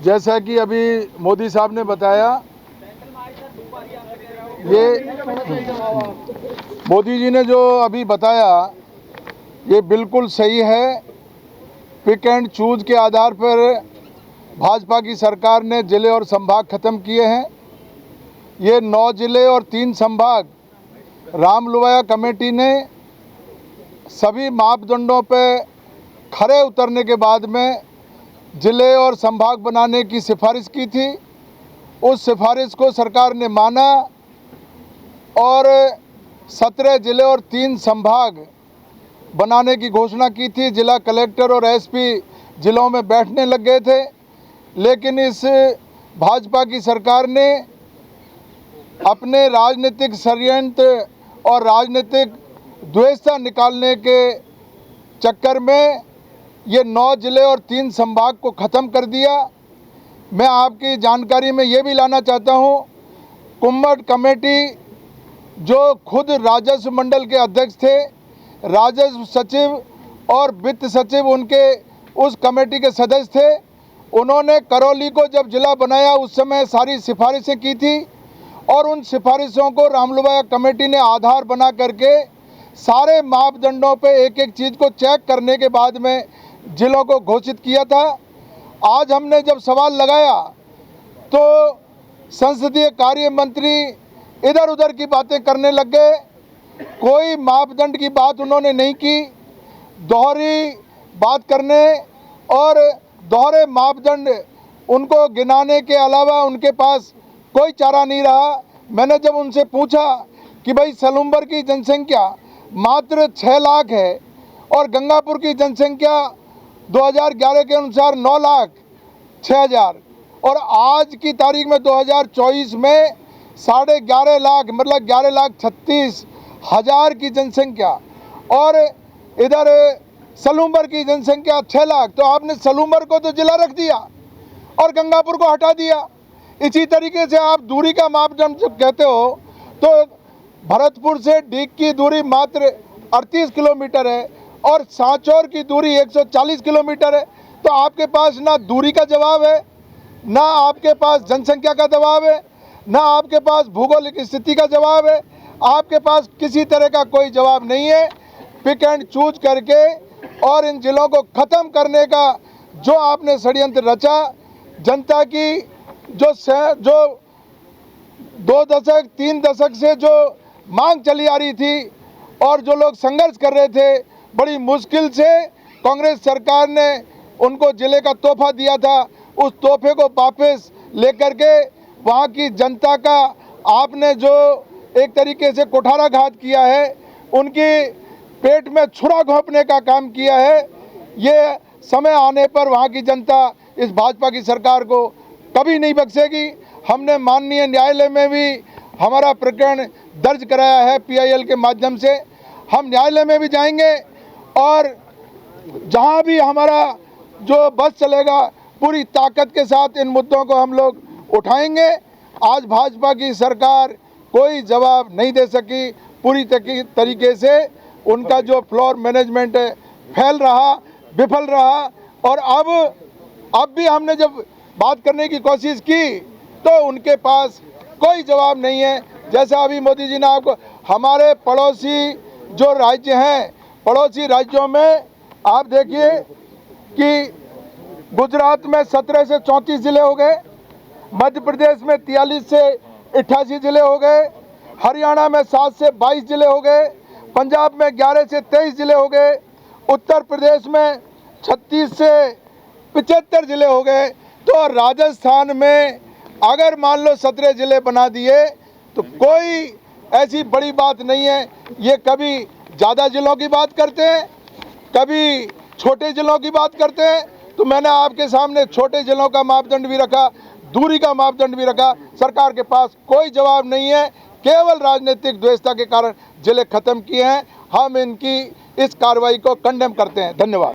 जैसा कि अभी मोदी साहब ने बताया, ये मोदी जी ने जो अभी बताया ये बिल्कुल सही है। पिक एंड चूज के आधार पर भाजपा की सरकार ने जिले और संभाग खत्म किए हैं। ये 9 जिले और 3 संभाग रामलुवाया कमेटी ने सभी मापदंडों पर खरे उतरने के बाद में जिले और संभाग बनाने की सिफारिश की थी। उस सिफारिश को सरकार ने माना और 17 जिले और 3 संभाग बनाने की घोषणा की थी। जिला कलेक्टर और एसपी जिलों में बैठने लग गए थे, लेकिन इस भाजपा की सरकार ने अपने राजनीतिक षड्यंत्र और राजनीतिक द्वेषता निकालने के चक्कर में ये 9 जिले और 3 संभाग को ख़त्म कर दिया। मैं आपकी जानकारी में ये भी लाना चाहता हूँ, कुम्मट कमेटी जो खुद राजस्व मंडल के अध्यक्ष थे, राजस्व सचिव और वित्त सचिव उनके उस कमेटी के सदस्य थे, उन्होंने करौली को जब जिला बनाया उस समय सारी सिफारिशें की थी और उन सिफारिशों को रामलुवाया कमेटी ने आधार बना करके सारे मापदंडों पे एक एक चीज़ को चेक करने के बाद में जिलों को घोषित किया था। आज हमने जब सवाल लगाया तो संसदीय कार्य मंत्री इधर उधर की बातें करने लग गए। कोई मापदंड की बात उन्होंने नहीं की। दोहरी बात करने और दोहरे मापदंड उनको गिनाने के अलावा उनके पास कोई चारा नहीं रहा। मैंने जब उनसे पूछा कि भाई सलूम्बर की जनसंख्या मात्र 6 लाख है और गंगापुर की जनसंख्या 2011 के अनुसार 9,06,000 और आज की तारीख में 2024 में 11.5 लाख मतलब 11,36,000 की जनसंख्या और इधर सलूम्बर की जनसंख्या 6 लाख। तो आपने सलूम्बर को तो जिला रख दिया और गंगापुर को हटा दिया। इसी तरीके से आप दूरी का मापदंड जब कहते हो तो भरतपुर से डीग की दूरी मात्र 38 किलोमीटर है और सांचौर की दूरी 140 किलोमीटर है। तो आपके पास ना दूरी का जवाब है, ना आपके पास जनसंख्या का जवाब है, ना आपके पास भौगोलिक स्थिति का जवाब है। आपके पास किसी तरह का कोई जवाब नहीं है। पिक एंड चूज करके और इन जिलों को ख़त्म करने का जो आपने षड्यंत्र रचा, जनता की जो 2 दशक 3 दशक से जो मांग चली आ रही थी और जो लोग संघर्ष कर रहे थे, बड़ी मुश्किल से कांग्रेस सरकार ने उनको जिले का तोहफा दिया था। उस तोहफे को वापस लेकर के वहाँ की जनता का आपने जो एक तरीके से कुठाराघात किया है, उनकी पेट में छुरा घोंपने का काम किया है। ये समय आने पर वहाँ की जनता इस भाजपा की सरकार को कभी नहीं बख्शेगी। हमने माननीय न्यायालय में भी हमारा प्रकरण दर्ज कराया है PIL के माध्यम से। हम न्यायालय में भी जाएंगे और जहां भी हमारा जो बस चलेगा पूरी ताकत के साथ इन मुद्दों को हम लोग उठाएंगे। आज भाजपा की सरकार कोई जवाब नहीं दे सकी। पूरी तरीके से उनका जो फ्लोर मैनेजमेंट है फैल रहा, विफल रहा और अब भी हमने जब बात करने की कोशिश की तो उनके पास कोई जवाब नहीं है। जैसा अभी मोदी जी ने आपको हमारे पड़ोसी जो राज्य हैं, पड़ोसी राज्यों में आप देखिए कि गुजरात में 17 से 34 ज़िले हो गए, मध्य प्रदेश में 43 से 88 ज़िले हो गए, हरियाणा में 7 से 22 ज़िले हो गए, पंजाब में 11 से 23 ज़िले हो गए, उत्तर प्रदेश में 36 से 75 ज़िले हो गए। तो राजस्थान में अगर मान लो 17 ज़िले बना दिए तो कोई ऐसी बड़ी बात नहीं है। ये कभी ज़्यादा ज़िलों की बात करते हैं, कभी छोटे ज़िलों की बात करते हैं। तो मैंने आपके सामने छोटे ज़िलों का मापदंड भी रखा, दूरी का मापदंड भी रखा। सरकार के पास कोई जवाब नहीं है, केवल राजनीतिक द्वेषता के कारण ज़िले ख़त्म किए हैं। हम इनकी इस कार्रवाई को कंडेम करते हैं। धन्यवाद।